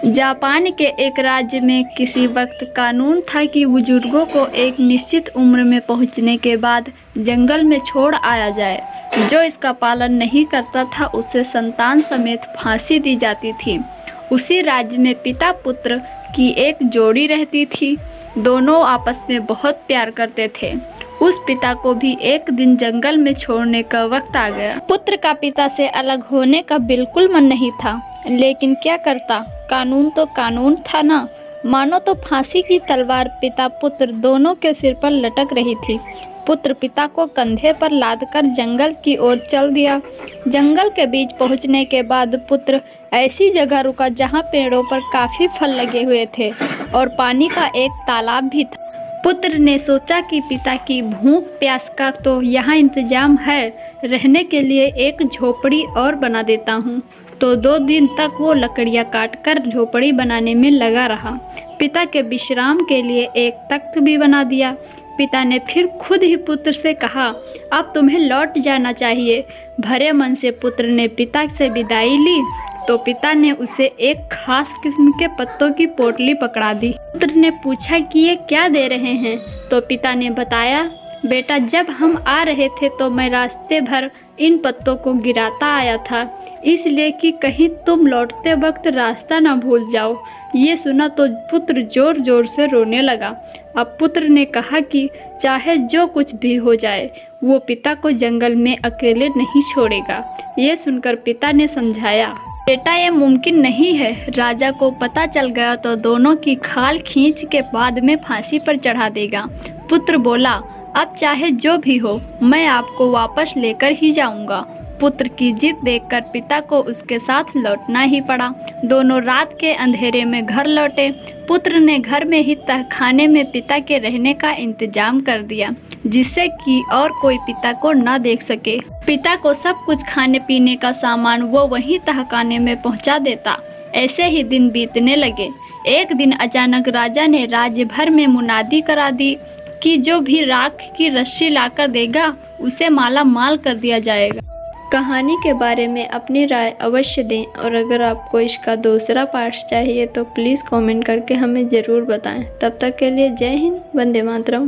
Japan के एक राज्य में किसी वक्त कानून था कि बुजुर्गों को एक निश्चित उम्र में पहुंचने के बाद जंगल में छोड़ आया जाए। जो इसका पालन नहीं करता था उसे संतान समेत फांसी दी जाती थी। उसी राज्य में पिता पुत्र की एक जोड़ी रहती थी। दोनों आपस में बहुत प्यार करते थे। उस पिता को भी एक दिन जंगल में छोड़ने का वक्त आ गया। पुत्र का पिता से अलग होने का बिल्कुल मन नहीं था, लेकिन क्या करता, कानून तो कानून था ना। मानो तो फांसी की तलवार पिता पुत्र दोनों के सिर पर लटक रही थी। पुत्र पिता को कंधे पर लादकर जंगल की ओर चल दिया। जंगल के बीच पहुंचने के बाद पुत्र ऐसी जगह रुका जहां पेड़ों पर काफी फल लगे हुए थे और पानी का एक तालाब भी था। पुत्र ने सोचा कि पिता की भूख प्यास का तो यहाँ इंतजाम है, रहने के लिए एक झोपड़ी और बना देता हूँ। तो 2 दिन तक वो लकड़ियाँ काटकर झोपड़ी बनाने में लगा रहा। पिता के विश्राम के लिए एक तख्त भी बना दिया। पिता ने फिर खुद ही पुत्र से कहा, अब तुम्हें लौट जाना चाहिए। भरे मन से पुत्र ने पिता से विदाई ली तो पिता ने उसे एक खास किस्म के पत्तों की पोटली पकड़ा दी। पुत्र ने पूछा कि ये क्या दे रहे हैं, तो पिता ने बताया, बेटा जब हम आ रहे थे तो मैं रास्ते भर इन पत्तों को गिराता आया था, इसलिए कि कहीं तुम लौटते वक्त रास्ता ना भूल जाओ। ये सुना तो पुत्र जोर जोर से रोने लगा। अब पुत्र ने कहा कि चाहे जो कुछ भी हो जाए वो पिता को जंगल में अकेले नहीं छोड़ेगा। ये सुनकर पिता ने समझाया, बेटा ये मुमकिन नहीं है। राजा को पता चल गया तो दोनों की खाल खींच के बाद में फांसी पर चढ़ा देगा। पुत्र बोला, अब चाहे जो भी हो मैं आपको वापस लेकर ही जाऊंगा। पुत्र की जिद देखकर पिता को उसके साथ लौटना ही पड़ा। दोनों रात के अंधेरे में घर लौटे। पुत्र ने घर में ही तहखाने में पिता के रहने का इंतजाम कर दिया, जिससे कि और कोई पिता को न देख सके। पिता को सब कुछ खाने पीने का सामान वो वहीं तहखाने में पहुंचा देता। ऐसे ही दिन बीतने लगे। एक दिन अचानक राजा ने राज्य भर में मुनादी करा दी कि जो भी राख की रस्सी लाकर देगा उसे माला माल कर दिया जाएगा। कहानी के बारे में अपनी राय अवश्य दें और अगर आपको इसका दूसरा पार्ट चाहिए तो प्लीज़ कमेंट करके हमें ज़रूर बताएं। तब तक के लिए जय हिंद, वंदे मातरम।